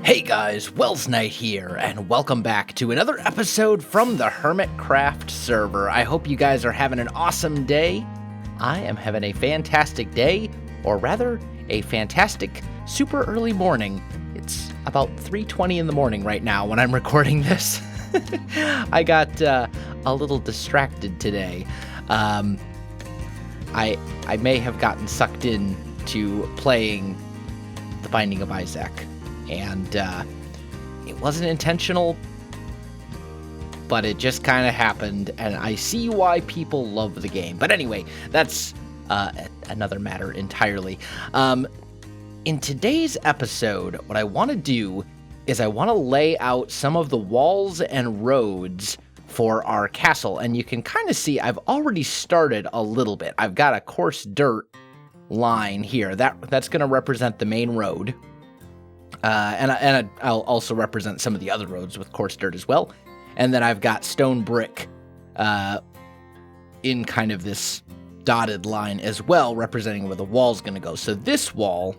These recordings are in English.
Hey guys, Welsknight here, and welcome back to another episode from the Hermitcraft server. I hope you guys are having an awesome day. I am having a fantastic day, or rather, a fantastic super early morning. It's about 3:20 in the morning right now when I'm recording this. I got a little distracted today. I may have gotten sucked in to playing The Binding of Isaac. And it wasn't intentional, but it just kind of happened, and I see why people love the game. But anyway, that's another matter entirely. In today's episode, what I want to do is I want to lay out some of the walls and roads for our castle, and you can kind of see I've already started a little bit. I've got a coarse dirt line here. That's going to represent the main road. And I'll also represent some of the other roads with coarse dirt as well. And then I've got stone brick in kind of this dotted line as well, representing where the wall's going to go. So this wall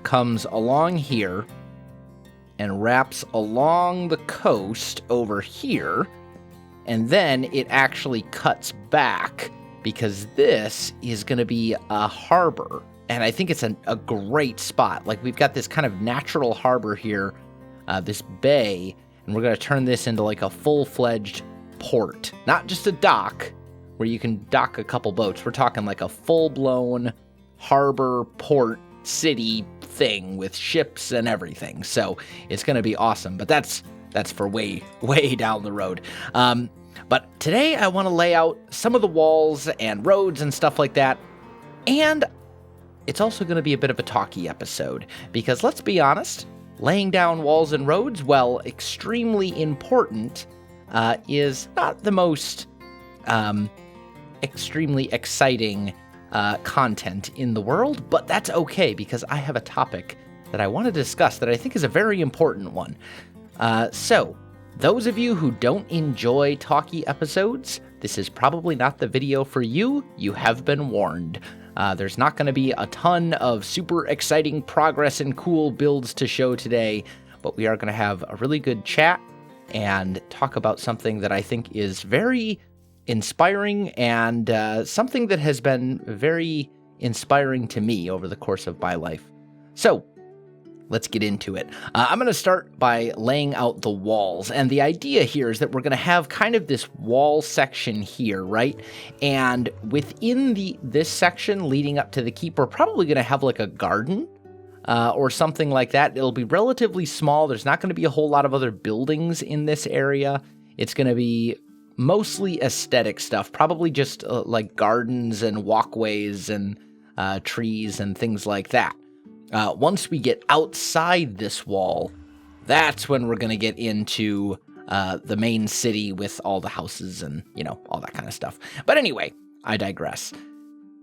comes along here and wraps along the coast over here. And then it actually cuts back because this is going to be a harbor. And I think it's a great spot. Like, we've got this kind of natural harbor here, this bay, and we're going to turn this into like a full-fledged port. Not just a dock where you can dock a couple boats. We're talking like a full-blown harbor, port, city thing with ships and everything. So it's going to be awesome. But that's for way, way down the road. But today I want to lay out some of the walls and roads and stuff like that. And it's also going to be a bit of a talky episode, because let's be honest, laying down walls and roads, while extremely important, is not the most extremely exciting content in the world, but that's okay, because I have a topic that I want to discuss that I think is a very important one. So, those of you who don't enjoy talky episodes, this is probably not the video for you. You have been warned. There's not going to be a ton of super exciting progress and cool builds to show today, but we are going to have a really good chat and talk about something that I think is very inspiring and something that has been very inspiring to me over the course of my life. So, let's get into it. I'm going to start by laying out the walls, and the idea here is that we're going to have kind of this wall section here, right? And within this section leading up to the keep, we're probably going to have like a garden or something like that. It'll be relatively small. There's not going to be a whole lot of other buildings in this area. It's going to be mostly aesthetic stuff, probably just like gardens and walkways and trees and things like that. Once we get outside this wall, that's when we're going to get into the main city with all the houses and, all that kind of stuff. But anyway, I digress.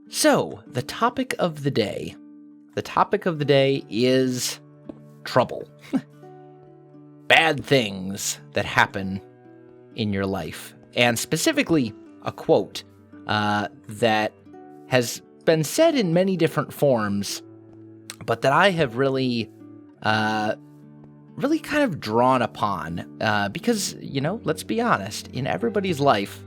So, the topic of the day is trouble. Bad things that happen in your life. And specifically, a quote that has been said in many different forms, but that I have really kind of drawn upon, because, let's be honest, in everybody's life,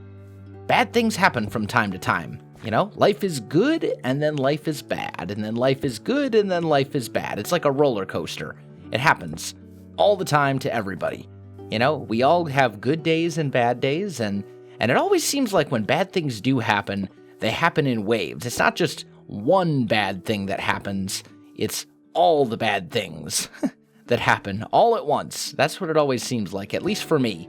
bad things happen from time to time. Life is good, and then life is bad, and then life is good, and then life is bad. It's like a roller coaster. It happens all the time to everybody. We all have good days and bad days, and it always seems like when bad things do happen, they happen in waves. It's not just one bad thing that happens. It's all the bad things that happen all at once. That's what it always seems like, at least for me.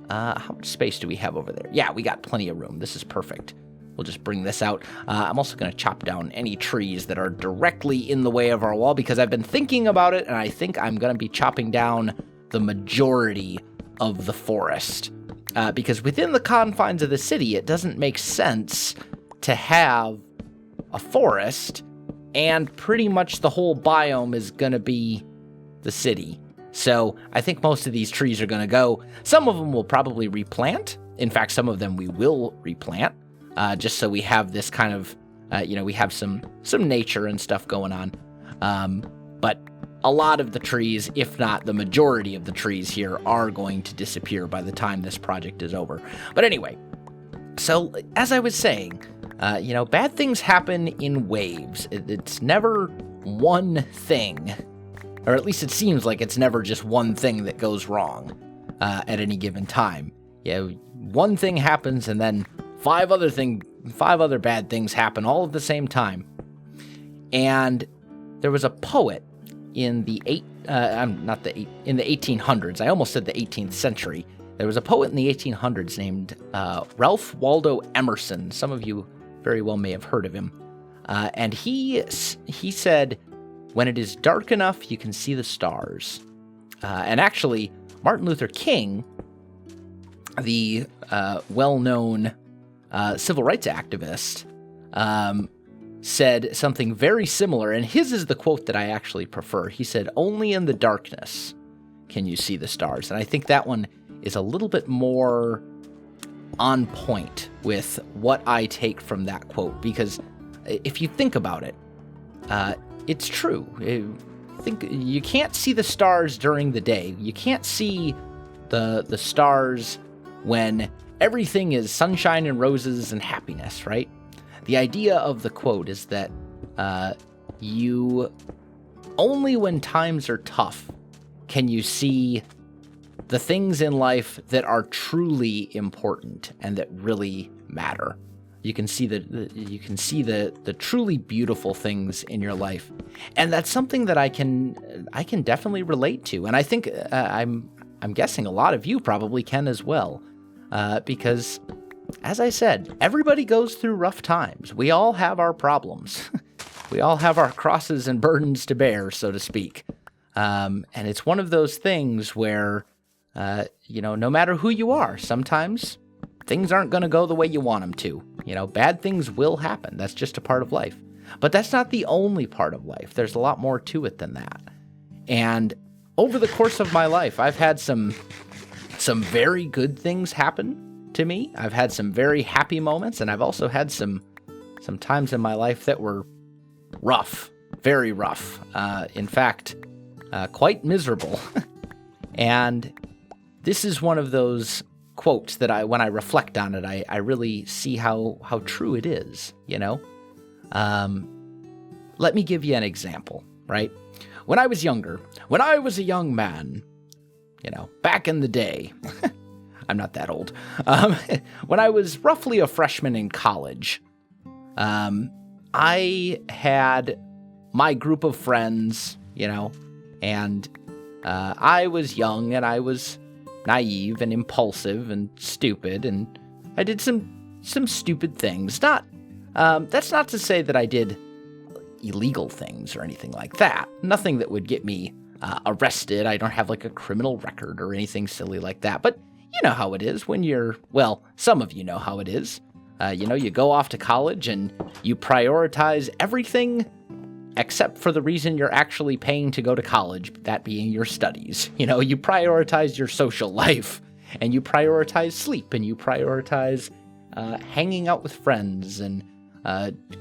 How much space do we have over there? Yeah, we got plenty of room. This is perfect. We'll just bring this out. I'm also going to chop down any trees that are directly in the way of our wall, because I've been thinking about it, and I think I'm going to be chopping down the majority of the forest. Because within the confines of the city, it doesn't make sense to have a forest and pretty much the whole biome is going to be the city. So I think most of these trees are going to go. Some of them will probably replant. In fact, some of them we will replant, just so we have this kind of, we have some nature and stuff going on. But a lot of the trees, if not the majority of the trees here, are going to disappear by the time this project is over. But anyway, so as I was saying, bad things happen in waves. It's never one thing, or at least it seems like it's never just one thing that goes wrong at any given time. One thing happens and then five other bad things happen all at the same time. And there was a poet in the 1800s. I almost said the 18th century. There was a poet in the 1800s named Ralph Waldo Emerson. Some of you very well may have heard of him. And he said, "When it is dark enough, you can see the stars." And actually, Martin Luther King, the well-known civil rights activist, said something very similar, and his is the quote that I actually prefer. He said, "Only in the darkness can you see the stars." And I think that one is a little bit more on point with what I take from that quote, because if you think about it, it's true. Think you can't see the stars during the day. You can't see the stars when everything is sunshine and roses and happiness, right? The idea of the quote is that you only when times are tough can you see the things in life that are truly important and that really matter. You can see the truly beautiful things in your life, and that's something that I can definitely relate to, and I think I'm guessing a lot of you probably can as well, because, as I said, everybody goes through rough times. We all have our problems. We all have our crosses and burdens to bear, so to speak, and it's one of those things where, no matter who you are, sometimes things aren't going to go the way you want them to. Bad things will happen. That's just a part of life. But that's not the only part of life. There's a lot more to it than that. And over the course of my life, I've had some very good things happen to me. I've had some very happy moments, and I've also had some times in my life that were rough, very rough. In fact, quite miserable. And this is one of those quotes that when I reflect on it, I really see how true it is, Let me give you an example, right? When I was younger, when I was a young man, back in the day, I'm not that old, when I was roughly a freshman in college, I had my group of friends, and I was young and I was naive and impulsive and stupid, and I did some stupid things. That's not to say that I did illegal things or anything like that. Nothing that would get me arrested. I don't have like a criminal record or anything silly like that. But you know how it is when some of you know how it is. You go off to college and you prioritize everything except for the reason you're actually paying to go to college, that being your studies. You prioritize your social life, and you prioritize sleep, and you prioritize hanging out with friends, and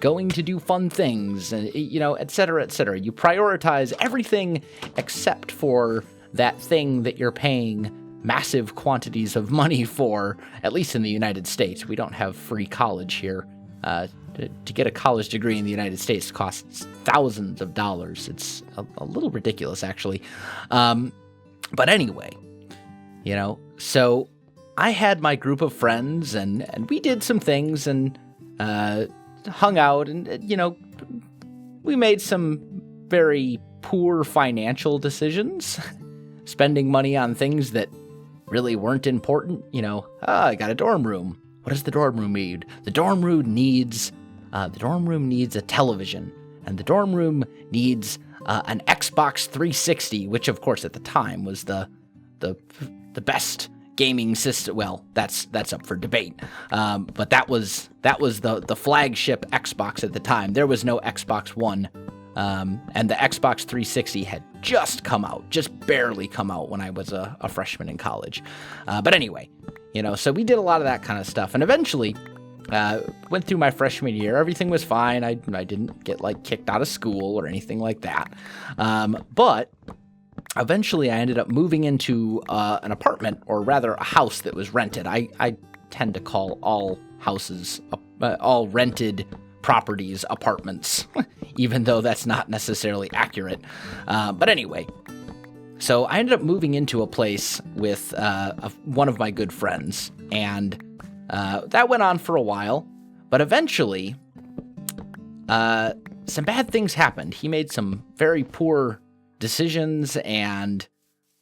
going to do fun things, and, et cetera, et cetera. You prioritize everything except for that thing that you're paying massive quantities of money for, at least in the United States. We don't have free college here. To get a college degree in the United States costs thousands of dollars. It's a little ridiculous, actually. But anyway, so I had my group of friends, and we did some things and hung out, and, we made some very poor financial decisions, spending money on things that really weren't important. I got a dorm room. What does the dorm room need? The dorm room needs a television, and the dorm room needs an Xbox 360, which of course at the time was the best gaming system. Well, that's up for debate. But that was the flagship Xbox at the time. There was no Xbox One, and the Xbox 360 had just barely come out when I was a freshman in college. But anyway, so we did a lot of that kind of stuff, and eventually Went through my freshman year. Everything was fine. I didn't get like kicked out of school or anything like that. But eventually I ended up moving into an apartment, or rather a house that was rented. I tend to call all houses, all rented properties, apartments, even though that's not necessarily accurate. But anyway, so I ended up moving into a place with one of my good friends, and that went on for a while, but eventually some bad things happened. He made some very poor decisions and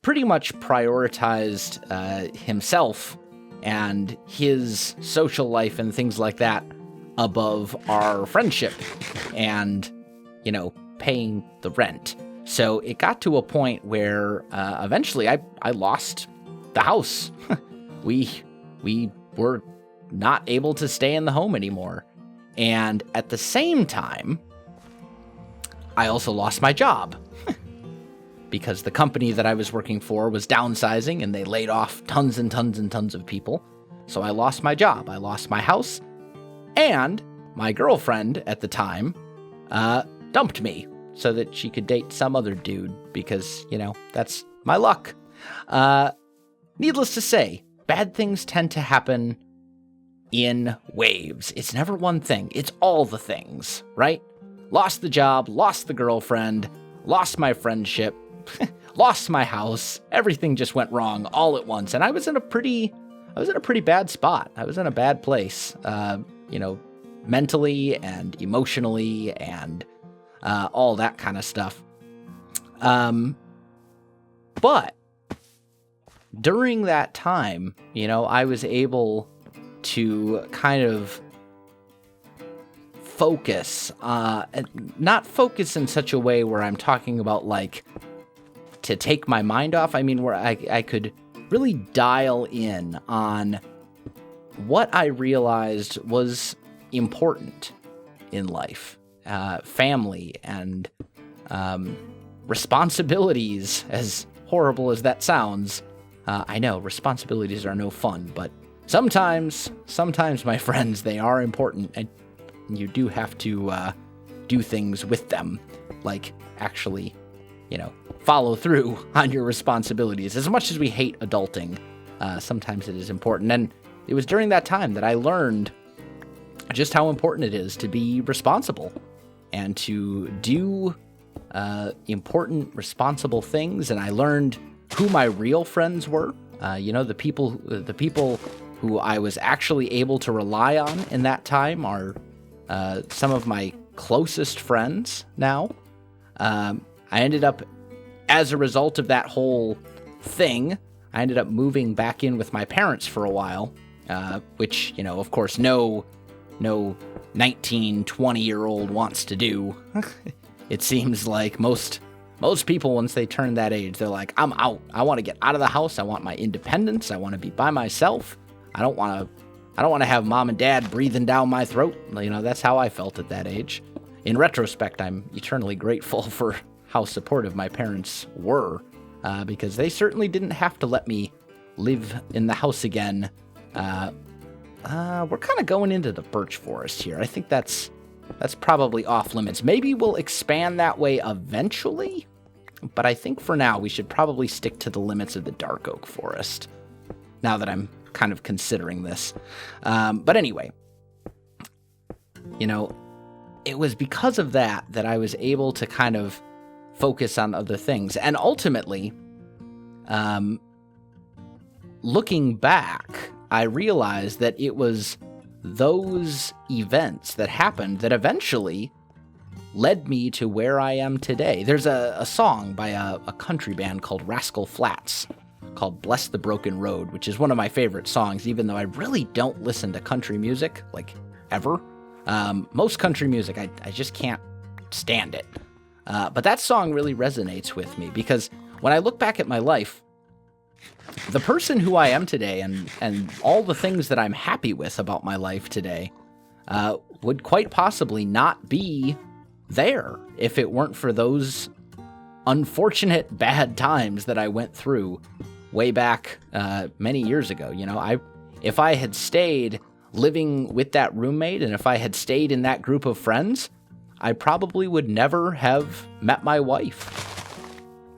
pretty much prioritized himself and his social life and things like that above our friendship and, paying the rent. So it got to a point where eventually I lost the house. We were not able to stay in the home anymore. And at the same time, I also lost my job because the company that I was working for was downsizing and they laid off tons and tons and tons of people. So I lost my job. I lost my house, and my girlfriend at the time dumped me so that she could date some other dude because, that's my luck. Needless to say, bad things tend to happen in waves. It's never one thing. It's all the things, right? Lost the job, lost the girlfriend, lost my friendship, lost my house. Everything just went wrong all at once. And I was in a pretty bad spot. I was in a bad place, mentally and emotionally and all that kind of stuff. But during that time, I was able to kind of focus, not focus in such a way where I'm talking about like to take my mind off. I mean, where I could really dial in on what I realized was important in life, family and responsibilities, as horrible as that sounds. I know responsibilities are no fun, but sometimes, my friends, they are important, and you do have to do things with them, like actually, follow through on your responsibilities. As much as we hate adulting, sometimes it is important. And it was during that time that I learned just how important it is to be responsible and to do important, responsible things. And I learned who my real friends were. The people who I was actually able to rely on in that time are some of my closest friends now. I ended up, as a result of that whole thing, I ended up moving back in with my parents for a while, which, of course, no 19, 20-year-old wants to do. It seems like most people, once they turn that age, they're like, I'm out. I want to get out of the house. I want my independence. I want to be by myself. I don't want to have mom and dad breathing down my throat. That's how I felt at that age. In retrospect, I'm eternally grateful for how supportive my parents were, because they certainly didn't have to let me live in the house again. We're kind of going into the birch forest here. I think that's probably off limits. Maybe we'll expand that way eventually, but I think for now we should probably stick to the limits of the dark oak forest, now that I'm kind of considering this. But anyway, it was because of that I was able to kind of focus on other things. And ultimately, looking back, I realized that it was those events that happened that eventually led me to where I am today. There's a song by a country band called Rascal Flatts called Bless the Broken Road, which is one of my favorite songs, even though I really don't listen to country music, like, ever. Most country music, I just can't stand it. But that song really resonates with me because when I look back at my life, the person who I am today and all the things that I'm happy with about my life today would quite possibly not be there if it weren't for those unfortunate bad times that I went through way back many years ago. If I had stayed living with that roommate, and if I had stayed in that group of friends, I probably would never have met my wife.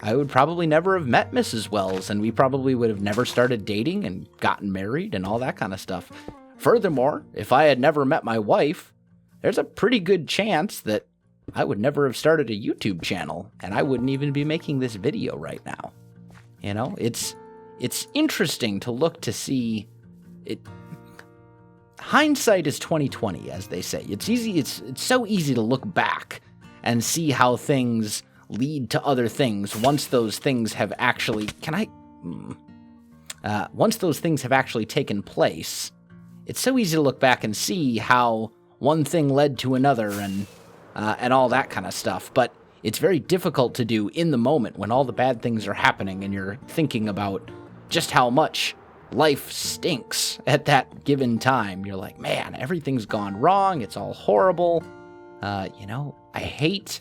I would probably never have met Mrs. Wells, and we probably would have never started dating and gotten married and all that kind of stuff. Furthermore, if I had never met my wife, there's a pretty good chance that I would never have started a YouTube channel, and I wouldn't even be making this video right now. You know, it's interesting to look to see it. Hindsight is 20/20, as they say. It's so easy to look back and see how things lead to other things once those things have actually once those things have actually taken place. It's so easy to look back and see how one thing led to another and all that kind of stuff. But it's very difficult to do in the moment when all the bad things are happening and you're thinking about just how much life stinks at that given time. You're like, man, everything's gone wrong. It's all horrible. I hate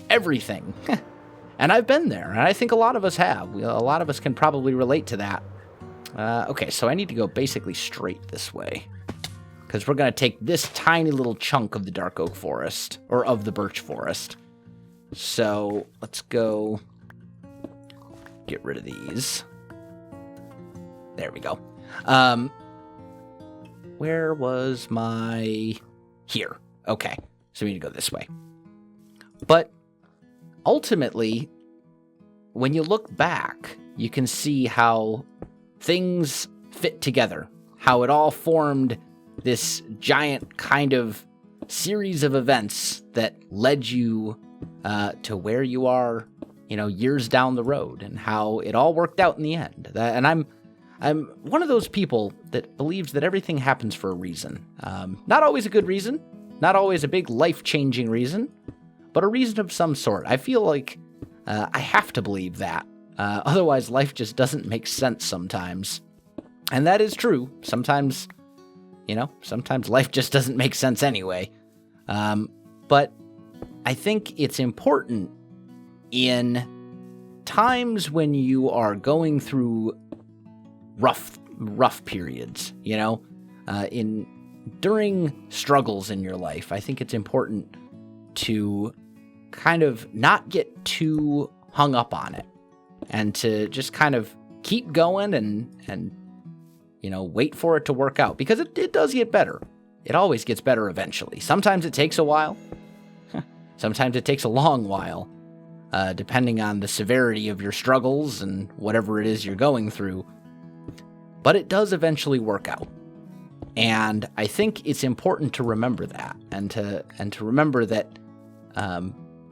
everything. And I've been there, and I think a lot of us have. A lot of us can probably relate to that. Okay, so I need to go basically straight this way, because we're going to take this tiny little chunk of the dark oak forest, or of the birch forest. So let's go get rid of these. There we go. Where was my... Here. Okay. So we need to go this way. But ultimately, when you look back, you can see how things fit together. How it all formed this giant kind of series of events that led you to where you are, years down the road, and how it all worked out in the end. And I'm one of those people that believes that everything happens for a reason. Not always a good reason, not always a big life-changing reason, but a reason of some sort. I feel like I have to believe that. Otherwise, life just doesn't make sense sometimes. And that is true. Sometimes life just doesn't make sense anyway. But I think it's important in times when you are going through rough periods, during struggles in your life. I think it's important to kind of not get too hung up on it, and to just kind of keep going and wait for it to work out, because it does get better. It always gets better eventually. Sometimes it takes a while. Sometimes it takes a long while, depending on the severity of your struggles and whatever it is you're going through. But it does eventually work out. And I think it's important to remember that, and to remember that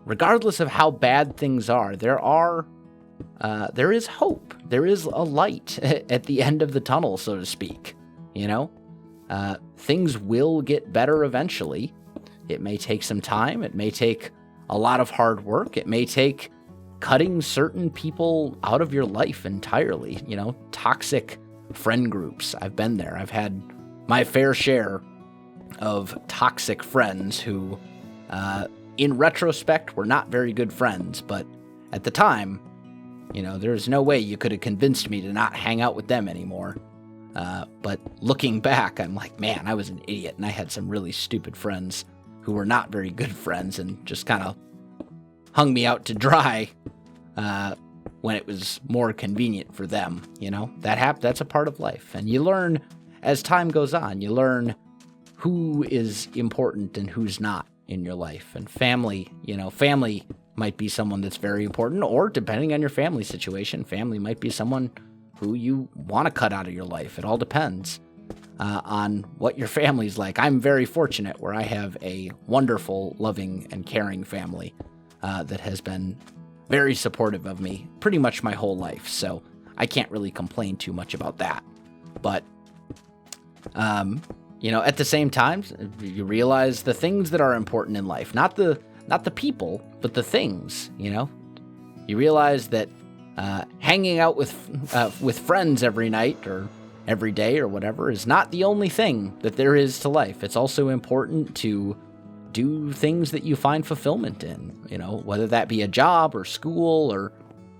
regardless of how bad things are, there is hope. There is a light at the end of the tunnel, so to speak. Things will get better eventually. It may take some time. It may take a lot of hard work. It may take cutting certain people out of your life entirely. Toxic friend groups. I've been there. I've had my fair share of toxic friends who, in retrospect, were not very good friends. But at the time, there's no way you could have convinced me to not hang out with them anymore. But looking back, I'm like, man, I was an idiot, and I had some really stupid friends who were not very good friends and just kind of hung me out to dry when it was more convenient for them. That's a part of life. And you learn as time goes on. You learn who is important and who's not in your life. And family, family might be someone that's very important, or depending on your family situation, family might be someone who you want to cut out of your life. It all depends on what your family's like. I'm very fortunate where I have a wonderful, loving, and caring family that has been very supportive of me pretty much my whole life. So I can't really complain too much about that. But, at the same time, you realize the things that are important in life, not the people, but the things. You realize that hanging out with friends every night or every day or whatever is not the only thing that there is to life. It's also important to do things that you find fulfillment in, whether that be a job or school or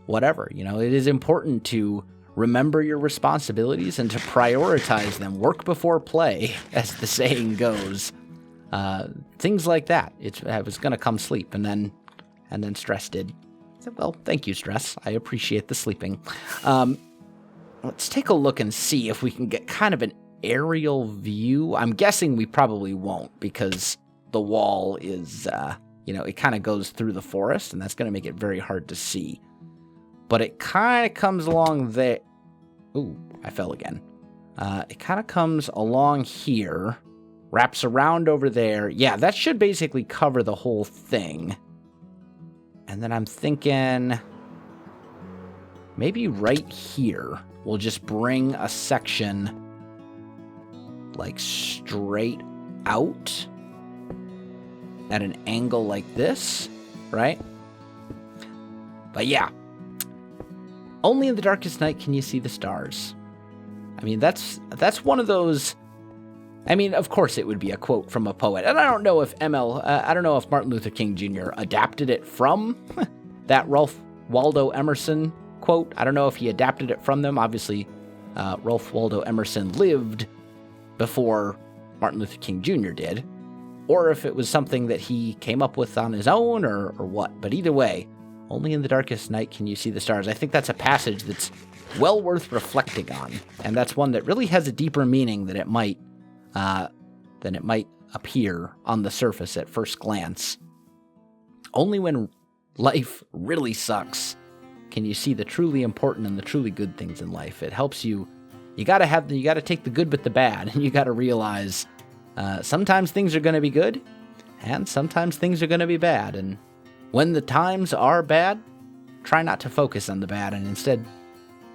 whatever. It is important to remember your responsibilities and to prioritize them. Work before play, as the saying goes. Things like that. I was going to come sleep, and then stress did. I said, well, thank you, stress. I appreciate the sleeping. Let's take a look and see if we can get kind of an aerial view. I'm guessing we probably won't, because the wall is, it kind of goes through the forest, and that's going to make it very hard to see. But it kind of comes along there. Ooh, I fell again. It kind of comes along here, wraps around over there. Yeah, that should basically cover the whole thing. And then I'm thinking maybe right here we'll just bring a section like straight out at an angle like this, right? But yeah, only in the darkest night can you see the stars. I mean, that's one of those. I mean, of course it would be a quote from a poet, and I don't know if Martin Luther King Jr. adapted it from that Ralph Waldo Emerson quote. I don't know if he adapted it from them. Obviously, Ralph Waldo Emerson lived before Martin Luther King Jr. did, or if it was something that he came up with on his own, or what. But either way, only in the darkest night can you see the stars. I think that's a passage that's well worth reflecting on, and that's one that really has a deeper meaning than it might appear on the surface at first glance. Only when life really sucks can you see the truly important and the truly good things in life. It helps you. You gotta take the good with the bad, and you gotta realize sometimes things are gonna be good, and sometimes things are gonna be bad. And when the times are bad, try not to focus on the bad, and instead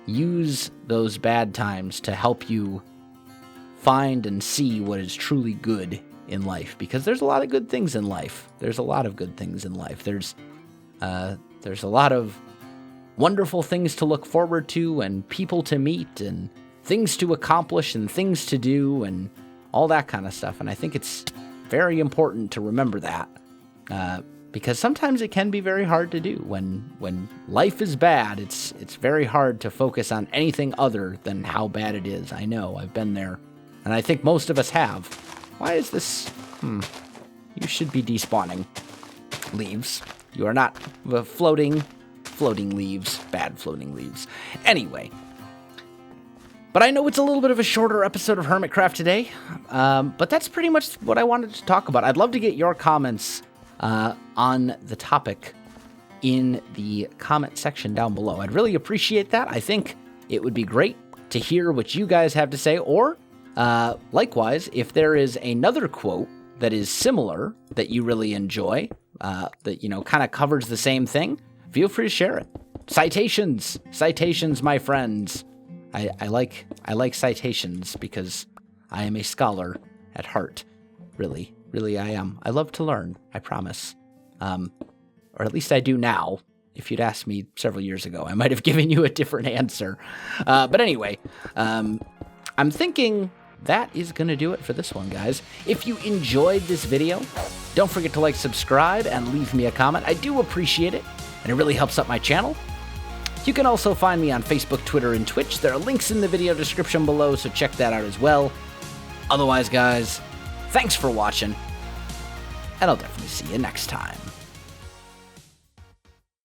use those bad times to help you find and see what is truly good in life, because there's a lot of good things in life. There's a lot of good things in life. There's a lot of wonderful things to look forward to, and people to meet, and things to accomplish, and things to do, and all that kind of stuff. And I think it's very important to remember that, because sometimes it can be very hard to do. When life is bad, it's very hard to focus on anything other than how bad it is. I know, I've been there. And I think most of us have. Why is this? You should be despawning leaves. You are not floating leaves. Bad floating leaves. Anyway. But I know it's a little bit of a shorter episode of Hermitcraft today. But that's pretty much what I wanted to talk about. I'd love to get your comments on the topic in the comment section down below. I'd really appreciate that. I think it would be great to hear what you guys have to say, or likewise, if there is another quote that is similar that you really enjoy, that, kind of covers the same thing, feel free to share it. Citations, my friends. I like citations because I am a scholar at heart. Really I am. I love to learn, I promise. Or at least I do now. If you'd asked me several years ago, I might have given you a different answer. But anyway, I'm thinking that is going to do it for this one, guys. If you enjoyed this video, don't forget to like, subscribe, and leave me a comment. I do appreciate it, and it really helps out my channel. You can also find me on Facebook, Twitter, and Twitch. There are links in the video description below, so check that out as well. Otherwise, guys, thanks for watching, and I'll definitely see you next time.